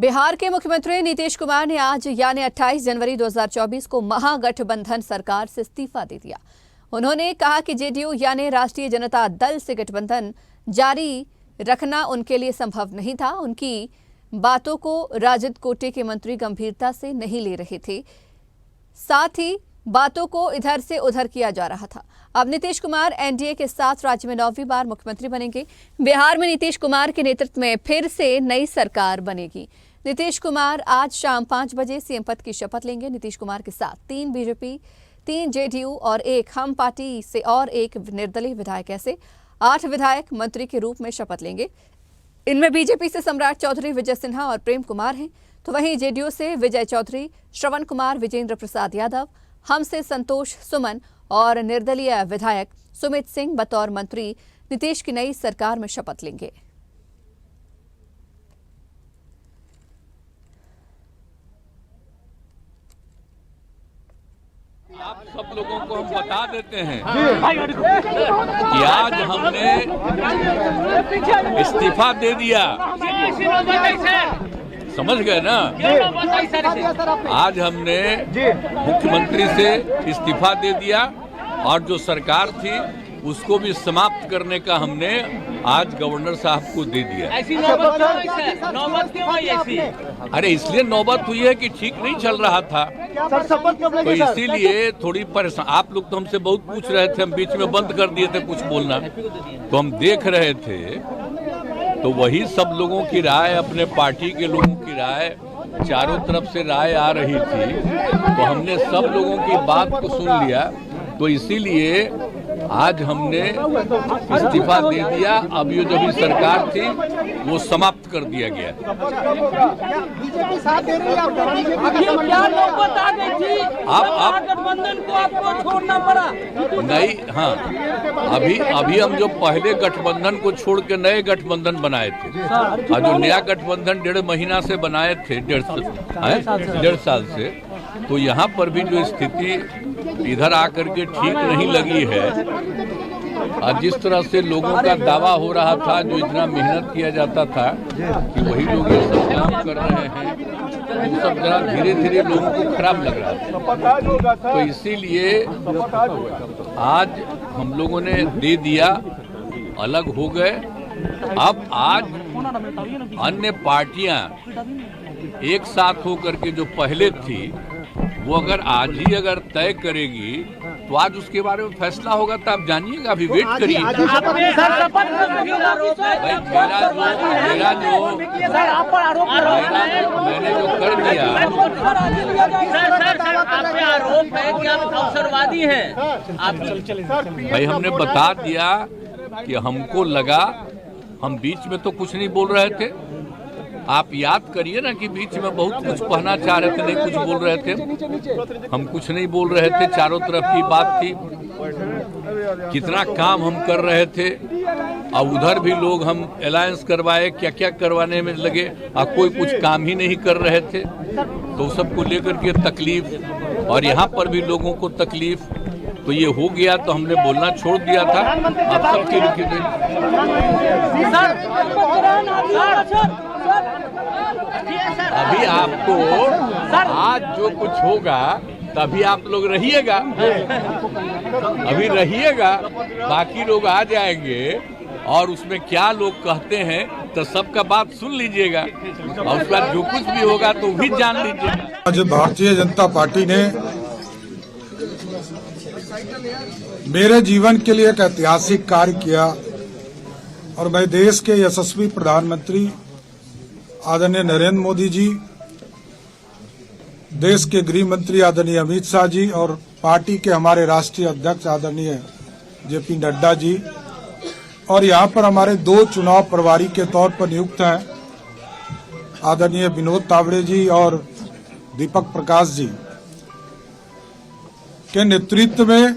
बिहार के मुख्यमंत्री नीतीश कुमार ने आज यानी 28 जनवरी 2024 को महागठबंधन सरकार से इस्तीफा दे दिया। उन्होंने कहा कि जेडीयू यानी राष्ट्रीय जनता दल से गठबंधन जारी रखना उनके लिए संभव नहीं था। उनकी बातों को राजद कोटे के मंत्री गंभीरता से नहीं ले रहे थे, साथ ही बातों को इधर से उधर किया जा रहा था। अब नीतीश कुमार एनडीए के साथ राज्य में 9वीं बार मुख्यमंत्री बनेंगे। बिहार में नीतीश कुमार के नेतृत्व में फिर से नई सरकार बनेगी। नीतीश कुमार आज शाम 5 बजे सीएम पद की शपथ लेंगे। नीतीश कुमार के साथ 3 बीजेपी, 3 जेडीयू और 1 हम पार्टी से और 1 निर्दलीय विधायक, ऐसे 8 विधायक मंत्री के रूप में शपथ लेंगे। इनमें बीजेपी से सम्राट चौधरी, विजय सिन्हा और प्रेम कुमार हैं, तो वहीं जेडीयू से विजय चौधरी, श्रवण कुमार, विजेंद्र प्रसाद यादव, हम से संतोष सुमन और निर्दलीय विधायक सुमित सिंह बतौर मंत्री नीतीश की नई सरकार में शपथ लेंगे। आप सब लोगों को हम बता देते हैं कि आज हमने इस्तीफा दे दिया। समझ गए ना? आज हमने मुख्यमंत्री से इस्तीफा दे दिया और जो सरकार थी उसको भी समाप्त करने का हमने आज गवर्नर साहब को दे दिया। ऐसी नौबत क्यों आई ऐसी? अरे इसलिए नौबत हुई है कि ठीक नहीं चल रहा था, तो इसीलिए थोड़ी परेशान। आप लोग तो हमसे बहुत पूछ रहे थे, हम बीच में बंद कर दिए थे कुछ बोलना, तो हम देख रहे थे, तो वही सब लोगों की राय, अपने पार्टी के लोगों की राय, चारों तरफ से राय आ रही थी, तो हमने सब लोगों की बात को सुन लिया, तो इसीलिए आज हमने इस्तीफा दे दिया। अब ये जो भी सरकार थी वो समाप्त कर दिया गया। आप गठबंधन को आपको छोड़ना पड़ा? नहीं, हाँ, अभी हम जो पहले गठबंधन को छोड़ के नए गठबंधन बनाए थे, और जो नया गठबंधन 1.5 महीना से बनाए थे, 1.5 साल से, तो यहाँ पर भी जो स्थिति इधर आकर के ठीक नहीं लगी है, और जिस तरह से लोगों का दावा हो रहा था, जो इतना मेहनत किया जाता था कि वही लोग ये सब काम कर रहे हैं, वो सब जरा धीरे धीरे लोगों को खराब लग रहा था। तो इसीलिए आज हम लोगों ने दे दिया, अलग हो गए। अब आज अन्य पार्टियां एक साथ होकर के जो पहले थी, वो अगर आज ही अगर तय करेगी तो आज उसके बारे में फैसला होगा, तो आप जानिएगा, अभी वेट करिए। मैंने जो कर दिया, आरोप है कि आप अवसरवादी हैं। भाई हमने बता दिया कि हमको लगा, हम बीच में तो कुछ नहीं बोल रहे थे। आप याद करिए ना कि बीच में बहुत कुछ कहना चाह रहे थे, नहीं कुछ बोल रहे थे, हम कुछ नहीं बोल रहे थे, चारों तरफ की बात थी, कितना काम हम कर रहे थे, और उधर भी लोग हम अलायंस करवाए, क्या क्या करवाने में लगे, और कोई कुछ काम ही नहीं कर रहे थे, तो सबको लेकर के तकलीफ, और यहाँ पर भी लोगों को तकलीफ, तो ये हो गया, तो हमने बोलना छोड़ दिया था। अब सबके लिखे अभी आपको आज जो कुछ होगा तभी आप लोग रहिएगा, अभी रहिएगा, बाकी लोग आ जाएंगे और उसमें क्या लोग कहते हैं तो सबका बात सुन लीजिएगा, और उसके बाद जो कुछ भी होगा तो भी जान लीजिएगा। आज भारतीय जनता पार्टी ने मेरे जीवन के लिए एक ऐतिहासिक कार्य किया, और मैं देश के यशस्वी प्रधानमंत्री आदरणीय नरेंद्र मोदी जी, देश के गृह मंत्री आदरणीय अमित शाह जी, और पार्टी के हमारे राष्ट्रीय अध्यक्ष आदरणीय जेपी नड्डा जी, और यहाँ पर हमारे 2 चुनाव प्रभारी के तौर पर नियुक्त हैं आदरणीय विनोद तावड़े जी और दीपक प्रकाश जी के नेतृत्व में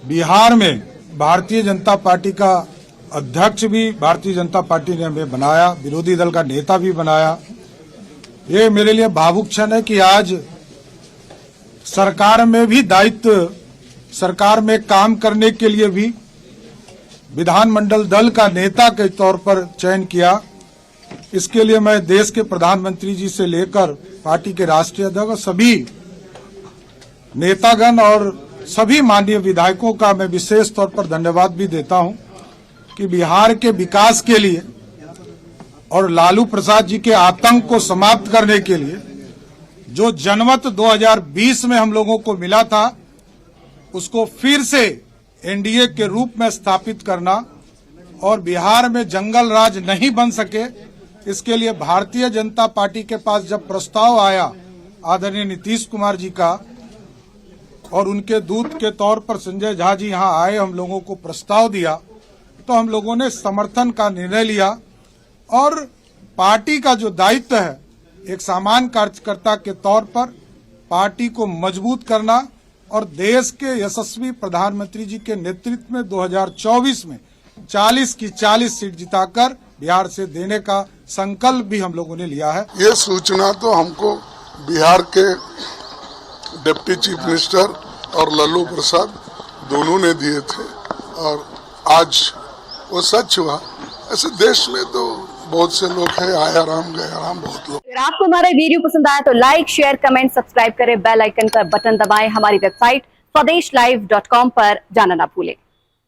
बिहार में भारतीय जनता पार्टी का अध्यक्ष भी भारतीय जनता पार्टी ने हमें बनाया, विरोधी दल का नेता भी बनाया। ये मेरे लिए भावुक क्षण है कि आज सरकार में भी दायित्व, सरकार में काम करने के लिए भी विधानमंडल दल का नेता के तौर पर चयन किया, इसके लिए मैं देश के प्रधानमंत्री जी से लेकर पार्टी के राष्ट्रीय अध्यक्ष सभी नेतागण और सभी माननीय विधायकों का मैं विशेष तौर पर धन्यवाद भी देता हूं कि बिहार के विकास के लिए और लालू प्रसाद जी के आतंक को समाप्त करने के लिए जो जनमत 2020 में हम लोगों को मिला था उसको फिर से एनडीए के रूप में स्थापित करना और बिहार में जंगल राज नहीं बन सके इसके लिए भारतीय जनता पार्टी के पास जब प्रस्ताव आया आदरणीय नीतीश कुमार जी का और उनके दूत के तौर पर संजय झा जी यहां आए, हम लोगों को प्रस्ताव दिया तो हम लोगों ने समर्थन का निर्णय लिया और पार्टी का जो दायित्व है एक सामान्य कार्यकर्ता के तौर पर पार्टी को मजबूत करना और देश के यशस्वी प्रधानमंत्री जी के नेतृत्व में 2024 में 40 की 40 सीट जिताकर बिहार से देने का संकल्प भी हम लोगों ने लिया है। ये सूचना तो हमको बिहार के डिप्टी चीफ मिनिस्टर और लालू प्रसाद दोनों ने दिए थे और आज वो सच हुआ। ऐसे देश में तो बहुत से लोग हैं, आया राम गया राम, बहुत लोग। अगर आपको हमारा वीडियो पसंद आया तो लाइक, शेयर, कमेंट, सब्सक्राइब करें, बेल आइकन का बटन दबाएं, हमारी वेबसाइट स्वदेशलाइव.com पर जाना ना भूलें।